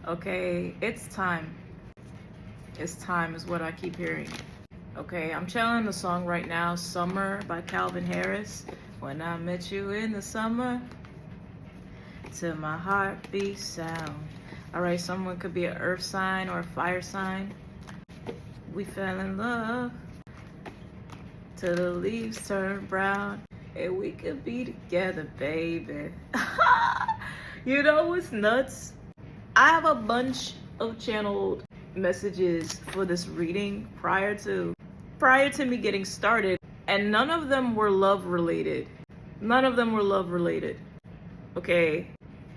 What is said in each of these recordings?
Okay, it's time. It's time is what I keep hearing. Okay, I'm channeling the song right now, Summer by Calvin Harris. When I met you in the summer, till my heartbeat sound. All right, someone could be an earth sign or a fire sign. We fell in love till the leaves turn brown, and we could be together, baby. You know what's nuts? I have a bunch of channeled messages for this reading prior to me getting started, and none of them were love related. None of them were love related. Okay,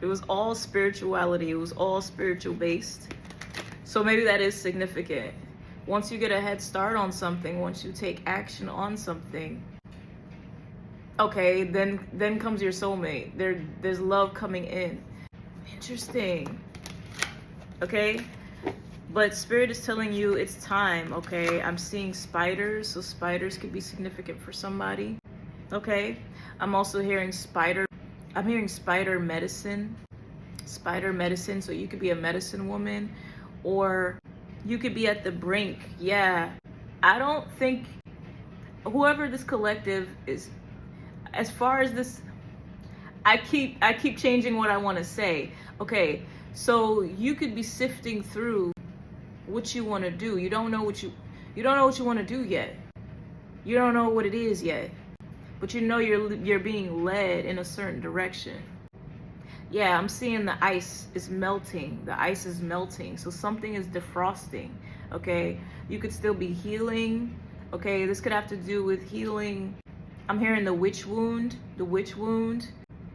it was all spirituality. It was all spiritual based. So maybe that is significant. Once you get a head start on something, once you take action on something, okay, then comes your soulmate. There's love coming in. Interesting. Okay, but Spirit is telling you it's time. Okay, I'm seeing spiders, so spiders could be significant for somebody. Okay, I'm also hearing I'm hearing spider medicine. Spider medicine, so you could be a medicine woman, or you could be at the brink. Yeah, I don't think whoever this collective is, as far as this, I keep changing what I want to say. Okay, so you could be sifting through what you want to do. You don't know what you want to do yet. You don't know what it is yet, but you know you're being led in a certain direction. Yeah, I'm seeing the ice is melting. The ice is melting, so something is defrosting. Okay, you could still be healing. Okay, this could have to do with healing. I'm hearing the witch wound. The witch wound.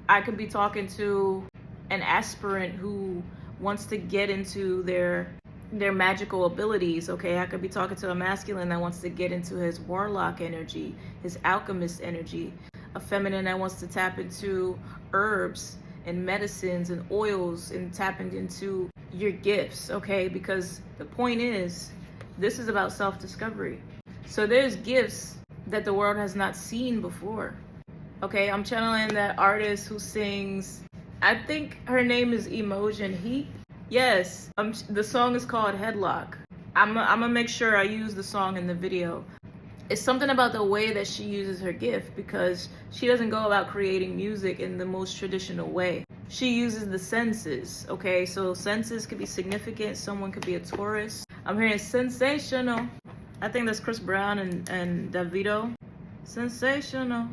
I could be talking to an aspirant who wants to get into their magical abilities. Okay, I could be talking to a masculine that wants to get into his warlock energy, his alchemist energy, a feminine that wants to tap into herbs and medicines and oils and tapping into your gifts. Okay, because the point is, this is about self-discovery. So there's gifts that the world has not seen before. Okay, I'm channeling that artist who sings, I think her name is Emotion Heat. Yes, the song is called Headlock. I'm gonna make sure I use the song in the video. It's something about the way that she uses her gift, because she doesn't go about creating music in the most traditional way. She uses the senses. Okay, so senses could be significant. Someone could be a Taurus. I'm hearing sensational. I think that's Chris Brown and Davido. Sensational.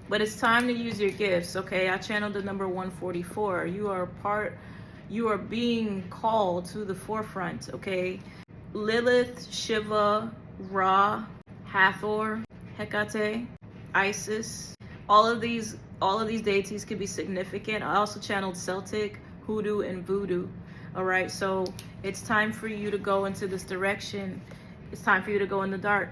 But it's time to use your gifts. Okay, I channeled the number 144. You are being called to the forefront. Okay, Lilith, Shiva, Ra, Hathor, Hecate, Isis. All of these deities could be significant. I also channeled Celtic, Hoodoo, and Voodoo. All right, so it's time for you to go into this direction. It's time for you to go in the dark.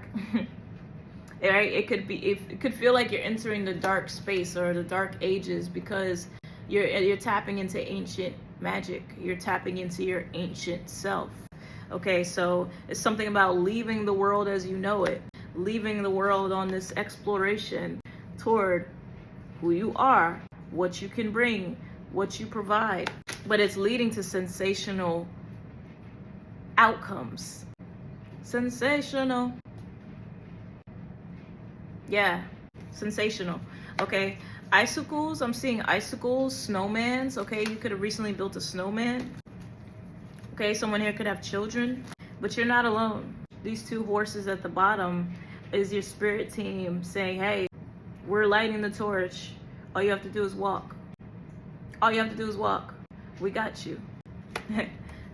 Right? It could feel like you're entering the dark space or the dark ages, because you're tapping into ancient magic. You're tapping into your ancient self. Okay, so it's something about leaving the world as you know it, leaving the world on this exploration toward who you are, what you can bring, what you provide. But it's leading to sensational outcomes. Sensational. Yeah, sensational. Okay, icicles. I'm seeing icicles, snowmans. Okay, you could have recently built a snowman. Okay, someone here could have children, but you're not alone. These two horses at the bottom is your spirit team saying, hey, we're lighting the torch. All you have to do is walk. All you have to do is walk. We got you.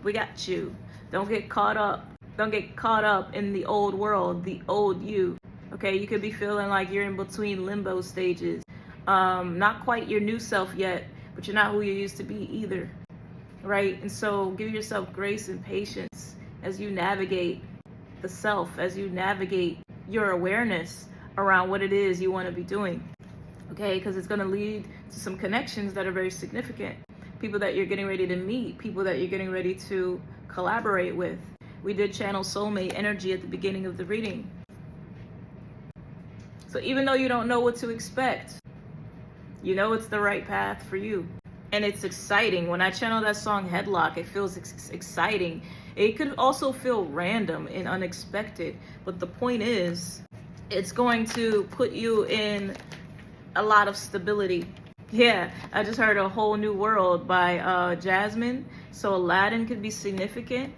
We got you. Don't get caught up. Don't get caught up in the old world, the old you. Okay, you could be feeling like you're in between limbo stages. Not quite your new self yet, but you're not who you used to be either. Right? And so give yourself grace and patience as you navigate the self, as you navigate your awareness around what it is you want to be doing. Okay, because it's going to lead to some connections that are very significant. People that you're getting ready to meet, people that you're getting ready to collaborate with. We did channel soulmate energy at the beginning of the reading. So even though you don't know what to expect, you know it's the right path for you. and it's exciting. When I channel that song Headlock, it feels exciting. It could also feel random and unexpected, but the point is, it's going to put you in a lot of stability. Yeah, I just heard A Whole New World by Jasmine. So Aladdin could be significant.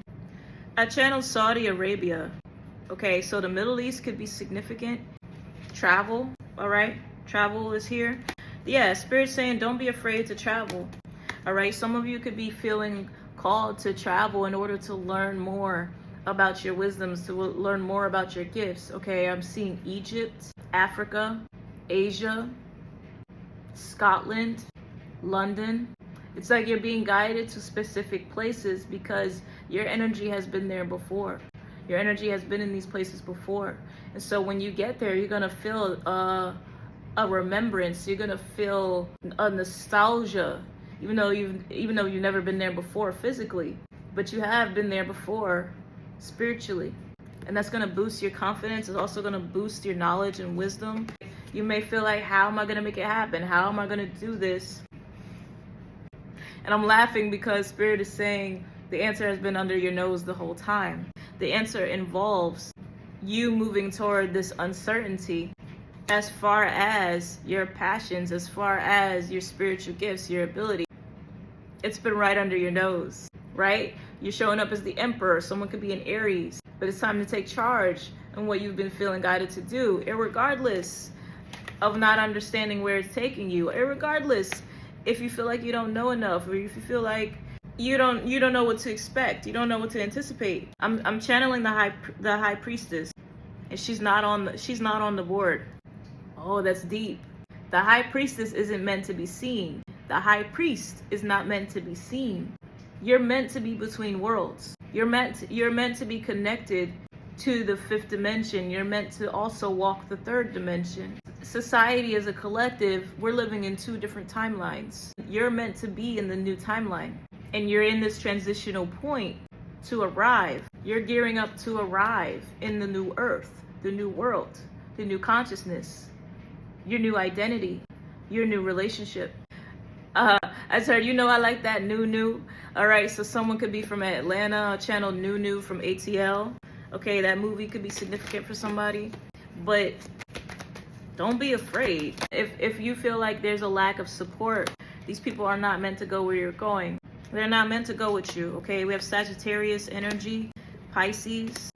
I channeled Saudi Arabia. Okay, so the Middle East could be significant. Travel, all right? Travel is here. Yeah, Spirit's saying don't be afraid to travel. All right, some of you could be feeling called to travel in order to learn more about your wisdoms, to learn more about your gifts. Okay, I'm seeing Egypt, Africa, Asia, Scotland, London. It's like you're being guided to specific places because your energy has been there before. Your energy has been in these places before. And so when you get there, you're going to feel a remembrance. You're going to feel a nostalgia, even though you've never been there before physically, but you have been there before spiritually. And that's going to boost your confidence. It's also going to boost your knowledge and wisdom. You may feel like, how am I going to make it happen? How am I going to do this? And I'm laughing because Spirit is saying the answer has been under your nose the whole time. The answer involves you moving toward this uncertainty as far as your passions, as far as your spiritual gifts, your ability. It's been right under your nose, right? You're showing up as the Emperor. Someone could be an Aries, but it's time to take charge in what you've been feeling guided to do, irregardless of not understanding where it's taking you, irregardless if you feel like you don't know enough, or if you feel like you don't know what to expect, you don't know what to anticipate. I'm channeling the high priestess, and she's not on the board. Oh, that's deep. The high priestess isn't meant to be seen. The high priest is not meant to be seen. You're meant to be between worlds. You're meant to be connected to the fifth dimension. You're meant to also walk the third dimension. Society as a collective, we're living in two different timelines. You're meant to be in the new timeline, and you're in this transitional point to arrive. You're gearing up to arrive in the new earth, the new world, the new consciousness, your new identity, your new relationship. I heard, I like that new. All right, so someone could be from Atlanta, channel new from ATL. Okay, that movie could be significant for somebody, but don't be afraid. If you feel like there's a lack of support, these people are not meant to go where you're going. They're not meant to go with you, okay? We have Sagittarius energy, Pisces.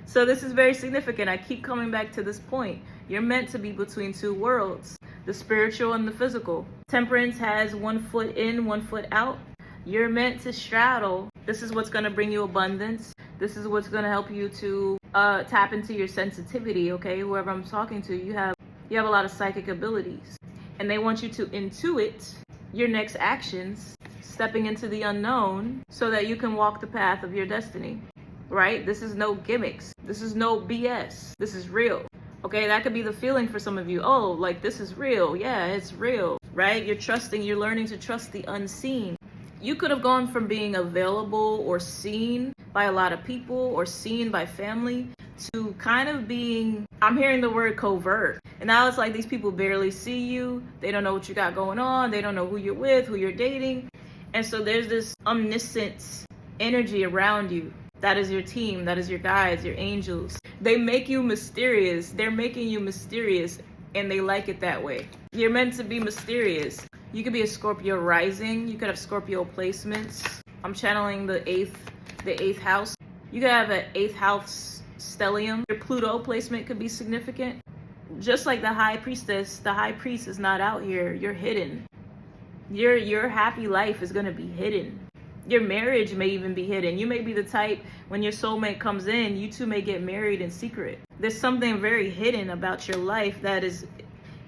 So this is very significant. I keep coming back to this point. You're meant to be between two worlds, the spiritual and the physical. Temperance has 1 foot in, 1 foot out. You're meant to straddle. This is what's going to bring you abundance. This is what's going to help you to tap into your sensitivity, okay? Whoever I'm talking to, you have a lot of psychic abilities, and they want you to intuit your next actions, stepping into the unknown so that you can walk the path of your destiny, right? This is no gimmicks. This is no BS. This is real, okay? That could be the feeling for some of you. Oh, like, this is real. Yeah, it's real, right? You're learning to trust the unseen. You could have gone from being available or seen by a lot of people or seen by family to kind of being, I'm hearing the word covert. And now it's like these people barely see you. They don't know what you got going on. They don't know who you're with, who you're dating. And so there's this omniscient energy around you. That is your team. That is your guides, your angels. They make you mysterious. They're making you mysterious, and they like it that way. You're meant to be mysterious. You could be a Scorpio rising. You could have Scorpio placements. I'm channeling the eighth house. You could have an 8th house stellium. Your Pluto placement could be significant. Just like the high priestess, the high priest is not out here. You're hidden. Your happy life is going to be hidden. Your marriage may even be hidden. You may be the type, when your soulmate comes in, you two may get married in secret. There's something very hidden about your life that is,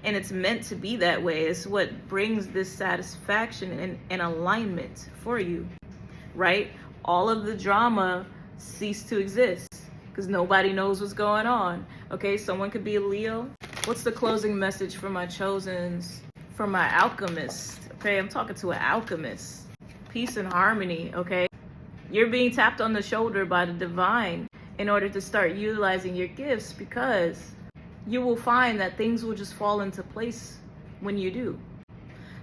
and it's meant to be that way. It's what brings this satisfaction and alignment for you, right? All of the drama ceased to exist because nobody knows what's going on. Okay, someone could be a Leo. What's the closing message for my chosens? For my alchemist. Okay, I'm talking to an alchemist. Peace and harmony, okay? You're being tapped on the shoulder by the divine in order to start utilizing your gifts, because you will find that things will just fall into place when you do.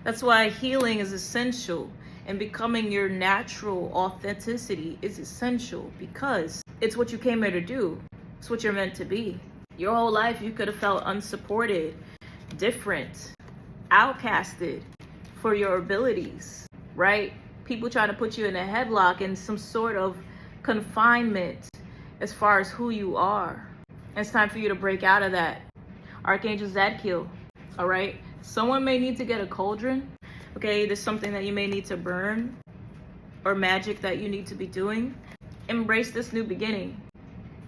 That's why healing is essential, and becoming your natural authenticity is essential, because it's what you came here to do. It's what you're meant to be. Your whole life you could have felt unsupported, different, outcasted for your abilities, right? People try to put you in a headlock in some sort of confinement as far as who you are. It's time for you to break out of that. Archangel Zadkiel, all right? Someone may need to get a cauldron, okay? There's something that you may need to burn, or magic that you need to be doing. Embrace this new beginning.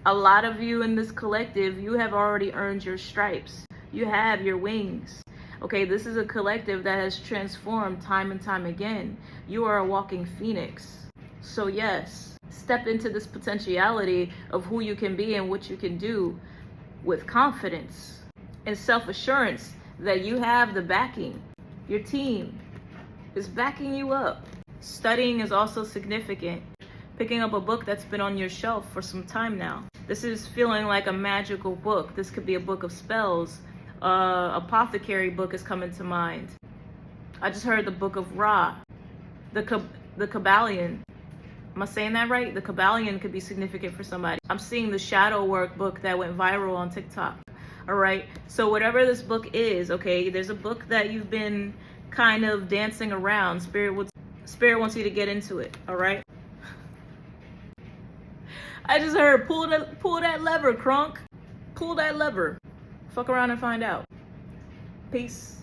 A lot of you in this collective, you have already earned your stripes. You have your wings. Okay, this is a collective that has transformed time and time again. You are a walking phoenix. So yes, step into this potentiality of who you can be and what you can do with confidence and self-assurance that you have the backing. Your team is backing you up. Studying is also significant. Picking up a book that's been on your shelf for some time now. This is feeling like a magical book. This could be a book of spells. Apothecary book is coming to mind. I just heard the book of Ra. The Kabbalion. Am I saying that right? The Kabbalion could be significant for somebody. I'm seeing the shadow work book that went viral on TikTok. All right. So whatever this book is, okay, there's a book that you've been kind of dancing around. Spirit wants you to get into it. All right. I just heard pull that lever, Kronk. Pull that lever. Fuck around and find out. Peace.